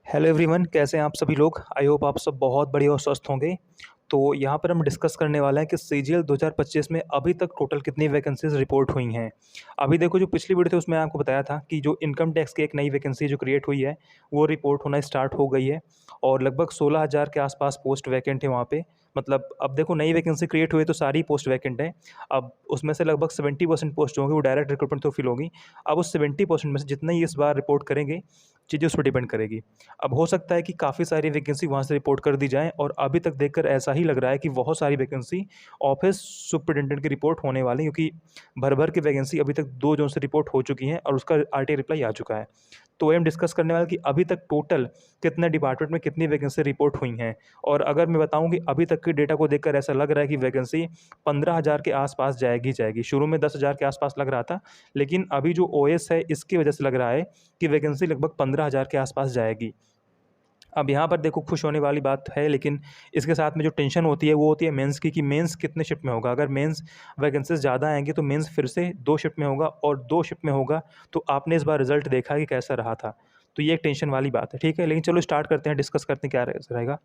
Hello everyone, कैसे हैं आप सभी लोग। आई होप आप सब बहुत बढ़िया और स्वस्थ होंगे। तो यहाँ पर हम डिस्कस करने वाले हैं कि सीजीएल 2025 में अभी तक टोटल कितनी वैकेंसीज रिपोर्ट हुई हैं। अभी देखो, जो पिछली वीडियो थी उसमें आपको बताया था कि जो इनकम टैक्स की एक नई वैकेंसी जो क्रिएट हुई है वो रिपोर्ट होना स्टार्ट हो गई है और लगभग 16,000 के आसपास पोस्ट वैकेंट है वहाँ पे। मतलब अब देखो, नई वैकेंसी क्रिएट हुई है तो सारी पोस्ट वैकेंट है। अब उसमें से लगभग 70% पोस्ट होंगी वो डायरेक्ट रिक्रूटमेंट थ्रू फिल होगी। अब उस 70% में से जितना ही इस बार रिपोर्ट करेंगे, चीज़ें उस पर डिपेंड करेगी। अब हो सकता है कि काफ़ी सारी वैकेंसी वहाँ से रिपोर्ट कर दी जाए और अभी तक देखकर ऐसा ही लग रहा है कि बहुत सारी वैकेंसी ऑफिस सुपरिटेंडेंट की रिपोर्ट होने वाली है, क्योंकि भर भर की वैकेंसी अभी तक 2 जोन से रिपोर्ट हो चुकी हैं और उसका आरटीआई रिप्लाई आ चुका है। तो वही हम डिस्कस करने वाले कि अभी तक टोटल कितने डिपार्टमेंट में कितनी वैकेंसी रिपोर्ट हुई हैं। और अगर मैं बताऊँ कि अभी तक के डेटा को देखकर ऐसा लग रहा है कि वैकेंसी 15,000 के आसपास जाएगी जाएगी। शुरू में 10,000 के आसपास लग रहा था, लेकिन अभी जो ओएस है इसकी वजह से लग रहा है कि वैकेंसी लगभग 15,000 के आसपास जाएगी। अब यहाँ पर देखो, खुश होने वाली बात है, लेकिन इसके साथ में जो टेंशन होती है वो होती है मेंस की, कि मेंस कितने शिफ्ट में होगा। अगर मेंस वैकेंसीज ज़्यादा आएंगी तो मेंस फिर से 2 शिफ्ट में होगा, और 2 शिफ्ट में होगा तो आपने इस बार रिजल्ट देखा कि कैसा रहा था। तो ये एक टेंशन वाली बात है, ठीक है। लेकिन चलो स्टार्ट करते हैं, डिस्कस करते हैं क्या रहेगा।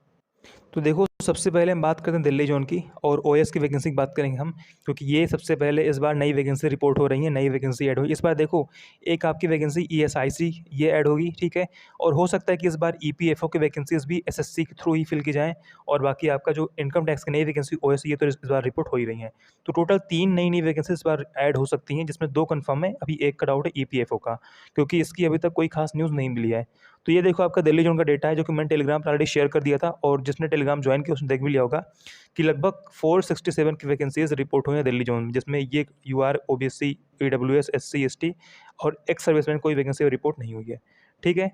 तो देखो, सबसे पहले हम बात करते हैं दिल्ली जोन की और ओएस की वैकेंसी की बात करेंगे हम, क्योंकि ये सबसे पहले इस बार नई वैकेंसी रिपोर्ट हो रही है, नई वैकेंसी ऐड हुई इस बार। देखो, एक आपकी वैकेंसी ईएसआईसी ये ऐड होगी, ठीक है। और हो सकता है कि इस बार ईपीएफओ की वैकेंसीज भी एसएससी के थ्रू ही फिल की जाएँ। और बाकी आपका जो इनकम टैक्स की नई वैकेंसी ओएस, ये तो इस बार रिपोर्ट हो ही रही हैं। तो टोटल 3 नई वैकेंसी इस बार ऐड हो सकती हैं, जिसमें 2 कन्फर्म है, अभी एक का डाउट है ईपीएफओ का, क्योंकि इसकी अभी तक कोई खास न्यूज़ नहीं मिली है। तो ये देखो, आपका दिल्ली जोन का डेटा है, जो कि मैंने टेलीग्राम पर ऑलरेडी शेयर कर दिया था, और जिसने टेलीग्राम ज्वाइन किया उसने देख भी लिया होगा कि लगभग 467 की वैकेंसीज रिपोर्ट हुई हैं दिल्ली जोन में, जिसमें ये UR, OBC, EWS, SC, ST और एक्स सर्विसमैन कोई वैकेंसी रिपोर्ट नहीं हुई है, ठीक है।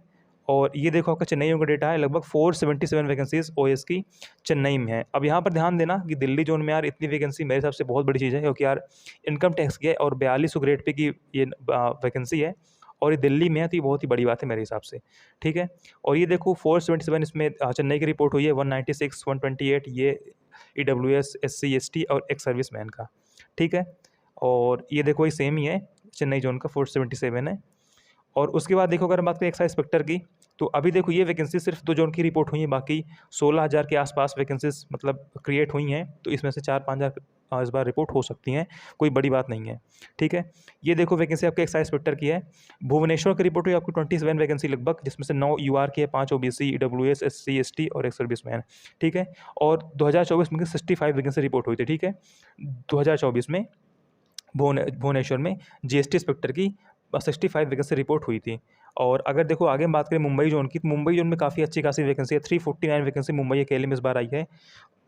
और ये देखो, आपका चेन्नई जोन का डेटा है, लगभग 477 वैकेंसीज ओएस की चेन्नई में है। अब यहाँ पर ध्यान देना कि दिल्ली जोन में यार इतनी वैकेंसी मेरे हिसाब से बहुत बड़ी चीज़ है, क्योंकि यार इनकम टैक्स की है और 4200 ग्रेड पे की ये वैकेंसी है, और ये दिल्ली में है, तो ये बहुत ही बड़ी बात है मेरे हिसाब से, ठीक है। और ये देखो, 477 इसमें चेन्नई की रिपोर्ट हुई है, 196, 128 ये ईडब्ल्यूएस, एससी, एसटी और एक्स सर्विसमैन का, ठीक है। और ये देखो, ये सेम ही है, चेन्नई जोन का 477 है। और उसके बाद देखो, अगर हम बात करें एक्साइज इंस्पेक्टर की, तो अभी देखो ये वैकेंसी सिर्फ 2 जोन की रिपोर्ट हुई है, बाकी 16,000 के आसपास वैकेंसीज मतलब क्रिएट हुई हैं। तो इसमें से 4-5,000 इस बार रिपोर्ट हो सकती हैं, कोई बड़ी बात नहीं है, ठीक है। ये देखो, वैकेंसी आपके एक्साइज इंस्पेक्टर की है। भुवनेश्वर की रिपोर्ट हुई आपको 27 वैकेंसी लगभग, जिसमें से 9 यूआर की है, 5 ओबीसी, ईडब्ल्यूएस, एससी, एसटी और एक सर्विसमैन, ठीक है। और 2024 में 65 वैकेंसी रिपोर्ट हुई थी, ठीक है। 2024 में भुवनेश्वर में जीएसटी इंस्पेक्टर की 65 वैकेंसी रिपोर्ट हुई थी। और अगर देखो आगे हम बात करें मुंबई जोन की, तो मुंबई जोन में काफ़ी अच्छी खासी वैकेंसी है, 349 वैकेंसी मुंबई अकेले में इस बार आई है।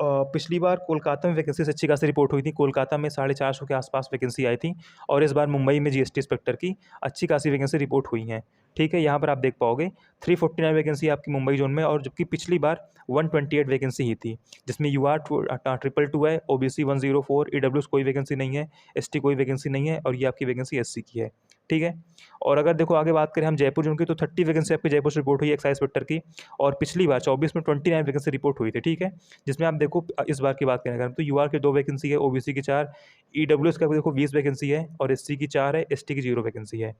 पिछली बार कोलकाता में वैकेंसी से अच्छी खासी रिपोर्ट हुई थी, कोलकाता में 450 के आसपास वैकेंसी आई थी, और इस बार मुंबई में जीएसटी इंस्पेक्टर की अच्छी खासी वैकेंसी रिपोर्ट हुई हैं, ठीक है। यहाँ पर आप देख पाओगे 349 वैकेंसी आपकी मुंबई जोन में, और जबकि पिछली बार 128 वैकेंसी ही थी, जिसमें यूआर 222 है, ओबीसी 104, ईडब्ल्यूएस कोई वैकेंसी नहीं है, एसटी कोई वैकेंसी नहीं है, और ये आपकी वैकेंसी एससी की है, ठीक है। और अगर देखो आगे बात करें हम जयपुर जोन की, तो 30 वैकेंसी आपकी जयपुर से रिपोर्ट हुई है एक्साइज इंस्पेक्टर की, और पिछली बार 24 में 29 वैकेंसी रिपोर्ट हुई थी, ठीक है। जिसमें आप देखो, इस बार की बात करें अगर, तो यूआर की 2 वैकेंसी है, ओबीसी की 4, ईडब्ल्यूएस का देखो 20 वैकेंसी है, और एससी की 4 है, एसटी की 0 वैकेंसी है,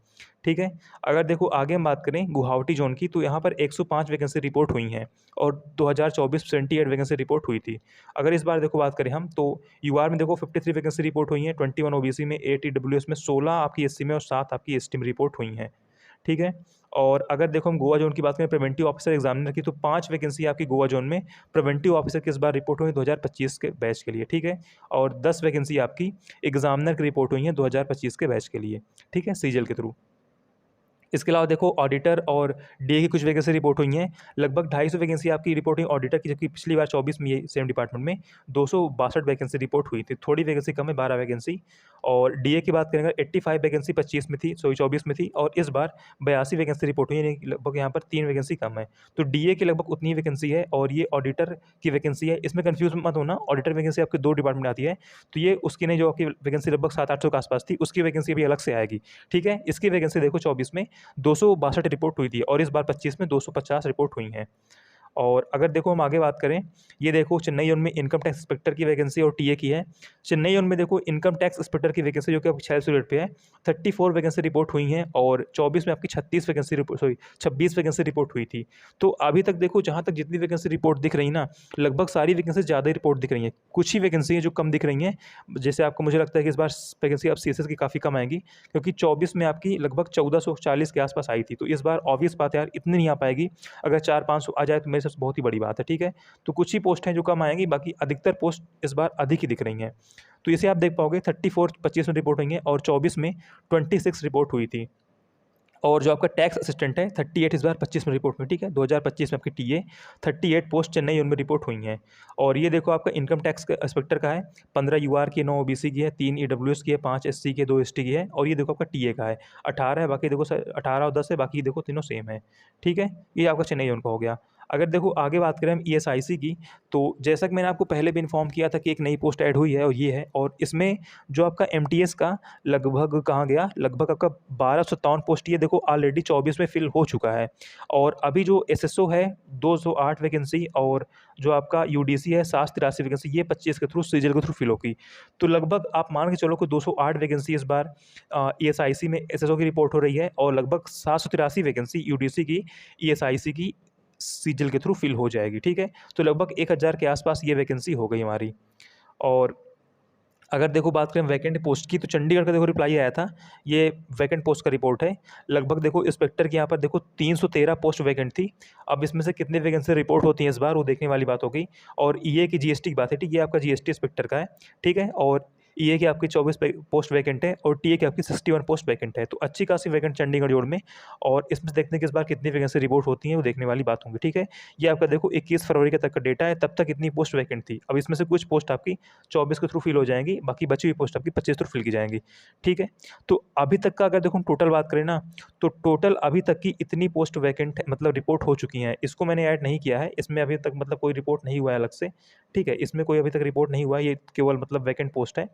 ठीक है। अगर देखो आगे हम बात करें गुवाहाटी जोन की, तो यहाँ पर 105 वैकेंसी रिपोर्ट हुई हैं, और 2024 78 वैकेंसी रिपोर्ट हुई थी। अगर इस बार देखो बात करें हम, तो यूआर में देखो 53 वैकेंसी रिपोर्ट हुई हैं, 21 ओबीसी में, 8 ईडब्ल्यूएस में, 16 आपकी एससी में और 7 आपकी एसटी में रिपोर्ट हुई हैं, ठीक है। और अगर देखो हम गोवा जोन की बात करें प्रिवेंटिव ऑफिसर एग्जामिनर की, तो 5 वैकेंसी आपकी गोवा जोन में प्रिवेंटिव ऑफिसर की इस बार रिपोर्ट हुई 2025 के बैच के लिए, ठीक है। और 10 वैकेंसी आपकी एग्जामिनर की रिपोर्ट हुई है 2025 के बैच के लिए, ठीक है, सीजीएल के थ्रू। इसके अलावा देखो, ऑडिटर और डीए की कुछ वैकेंसी रिपोर्ट हुई हैं, लगभग 250 वैकेंसी आपकी रिपोर्ट हुई ऑडिटर की, जबकि पिछली बार 24 में ये सेम डिपार्टमेंट में 262 वैकेंसी रिपोर्ट हुई थी, थोड़ी वैकेंसी कम है, 12 वैकेंसी। और डीए की बात करें अगर, 85 वैकेंसी 25 में थी, सॉरी 24 में थी, और इस बार 82 वैकेंसी रिपोर्ट हुई, यानी कि लगभग यहाँ पर 3 वैकेंसी कम है। तो डीए की लगभग उतनी वैकेंसी है, और ये ऑडिटर की वैकेंसी है। इसमें कन्फ्यूज मत होना, ऑडिटर वैकेंसी आपकी 2 डिपार्टमेंट आती है, तो ये उसकी नहीं, जो आपकी वैकेंसी लगभग 700-800 के आसपास थी, उसकी वैकेंसी अभी अलग से आएगी, ठीक है। इसकी वैकेंसी देखो 24 में 262 रिपोर्ट हुई थी, और इस बार 25 में 250 रिपोर्ट हुई हैं। और अगर देखो हम आगे बात करें, ये देखो चेन्नई जोन में इनकम टैक्स इंस्पेक्टर की वैकेंसी और टीए की है। चेन्नई जोन में देखो इनकम टैक्स इंस्पेक्टर की वैकेंसी जो कि आपकी 4600 रेट पे है, 34 वैकेंसी रिपोर्ट हुई हैं और 24 में आपकी 26 वैकेंसी रिपोर्ट हुई थी। तो अभी तक देखो जहाँ तक जितनी वैकेंसी रिपोर्ट दिख रही ना, लगभग सारी वैकेंसी ज़्यादा ही रिपोर्ट दिख रही हैं। कुछ ही वैकेंसी हैं जो कम दिख रही हैं, जैसे आपको मुझे लगता है कि इस बार वैकेंसी अब सीएसएस की काफ़ी कम आएगी, क्योंकि 24 में आपकी लगभग 1440 के आसपास आई थी। तो इस बार ऑब्वियस बात है यार, इतनी नहीं आ पाएगी। अगर 400-500 आ जाए तो मेरे हिसाब से बहुत ही बड़ी बात है, ठीक है। तो कुछ ही पोस्ट हैं जो कम आएंगी, बाकी अधिकतर पोस्ट इस बार अधिक ही दिख रही हैं। तो इसे आप देख पाओगे 34 25 में रिपोर्ट हुई है और 24 में 26 रिपोर्ट हुई थी। और जो आपका टैक्स असिस्टेंट है 38 इस बार 25 में रिपोर्ट हुई, ठीक है। 2025 में आपकी टीए 38 पोस्ट चेन्नई उनमें रिपोर्ट हुई हैं। और ये देखो आपका इनकम टैक्स इंस्पेक्टर का है, 15 यूआर की, 9 ओबीसी की है, 3 ईडब्ल्यूएस की है, 5 एससी की है, 2 एसटी की है। और ये देखो आपका टीए का है 18 है, बाकी देखो 18 और 10 है, बाकी देखो तीनों सेम है, ठीक है। ये आपका चेन्नई उनका हो गया। अगर देखो आगे बात करें हम ईएसआईसी की, तो जैसा कि मैंने आपको पहले भी इन्फॉर्म किया था कि एक नई पोस्ट ऐड हुई है और ये है, और इसमें जो आपका एमटीएस का लगभग कहाँ गया, लगभग आपका 1257 पोस्ट ये देखो ऑलरेडी 24 में फिल हो चुका है। और अभी जो एसएसओ है 208 वैकेंसी, और जो आपका यूडीसी है 783 वैकेंसी, ये 25 के थ्रू सीजीएल के थ्रू फिल होगी। तो लगभग आप मान के चलो कि 208 वैकेंसी इस बार ईएसआईसी में एसएसओ की रिपोर्ट हो रही है, और लगभग 783 वैकेंसी यूडीसी की ईएसआईसी की सीजीएल के थ्रू फिल हो जाएगी, ठीक है। तो लगभग 1000 के आसपास ये वैकेंसी हो गई हमारी। और अगर देखो बात करें वैकेंट पोस्ट की, तो चंडीगढ़ का देखो रिप्लाई आया था, ये वैकेंट पोस्ट का रिपोर्ट है। लगभग देखो इंस्पेक्टर की यहाँ पर देखो 313 पोस्ट वैकेंट थी। अब इसमें से कितने वैकेंसी रिपोर्ट होती हैं इस बार, वो देखने वाली बात होगी। और ईए की जीएसटी की बात है, ठीक, ये आपका जीएसटी इंस्पेक्टर का है, ठीक है। और ईए की आपकी 24 पोस्ट वैकेंट है, और टीए की आपकी 61 पोस्ट वैकेंट है। तो अच्छी खासी वैकेंट चंडीगढ़ जोड़ में। और इसमें देखते हैं कि इस बार कितनी वैकेंसी रिपोर्ट होती हैं, वो देखने वाली बात होगी, ठीक है। ये आपका देखो 21 फरवरी के तक का डेटा है, तब तक इतनी पोस्ट वैकेंट थी। अब इसमें से कुछ पोस्ट आपकी 24 के थ्रू फिल हो जाएंगी, बाकी बची हुई पोस्ट आपकी 25 थ्रू फिल की जाएंगी, ठीक है। तो अभी तक का अगर देखो हम टोटल बात करें ना, तो टोटल अभी तक की इतनी पोस्ट वैकेंट मतलब रिपोर्ट हो चुकी हैं। इसको मैंने ऐड नहीं किया है, इसमें अभी तक मतलब कोई रिपोर्ट नहीं हुआ है अलग से, ठीक है। इसमें कोई अभी तक रिपोर्ट नहीं हुआ है, ये केवल मतलब वैकेंट पोस्ट है।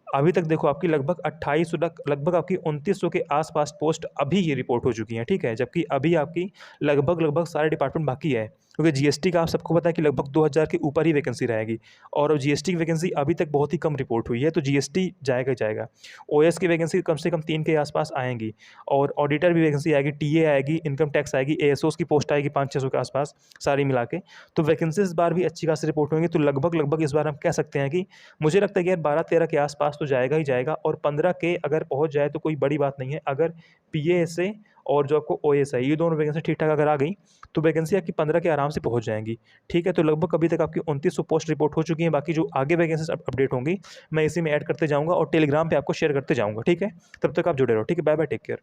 अभी तक देखो आपकी लगभग 2800 तक, लगभग आपकी 2900 के आसपास पोस्ट अभी ये रिपोर्ट हो चुकी हैं, ठीक है। जबकि अभी आपकी लगभग सारे डिपार्टमेंट बाकी है, क्योंकि जीएसटी का आप सबको पता है कि लगभग 2000 के ऊपर ही वैकेंसी रहेगी। और जीएसटी की वैकेंसी अभी तक बहुत ही कम रिपोर्ट हुई है, तो जीएसटी जाएगा ही जाएगा। ओएस की वैकेंसी कम से कम 3 के आसपास आएंगी, और ऑडिटर भी वैकेंसी आएगी, टीए आएगी, इनकम टैक्स आएगी, एएसओस की पोस्ट आएगी 500-600 के आसपास सारी मिला के। तो वैकेंसी इस बार भी अच्छी खासी रिपोर्ट होंगी। तो लगभग इस बार हम कह सकते हैं कि मुझे लगता है कि यार 12-13 के आसपास तो जाएगा ही जाएगा, और 15 के अगर पहुंच जाए तो कोई बड़ी बात नहीं है। अगर पीएएसए और जो आपको ओएस है, ये दोनों वैकेंसी ठीक ठाक अगर आ गई, तो वैकेंसी आपकी 15 के आराम से पहुंच जाएंगी, ठीक है। तो लगभग अभी तक आपकी 2900 पोस्ट रिपोर्ट हो चुकी हैं। बाकी जो आगे वैकेंसी अपडेट होंगी, मैं इसी में ऐड करते जाऊँगा और टेलीग्राम पर आपको शेयर करते जाऊँगा, ठीक है। तब तक आप जुड़े रहो, ठीक है। Bye bye, take care.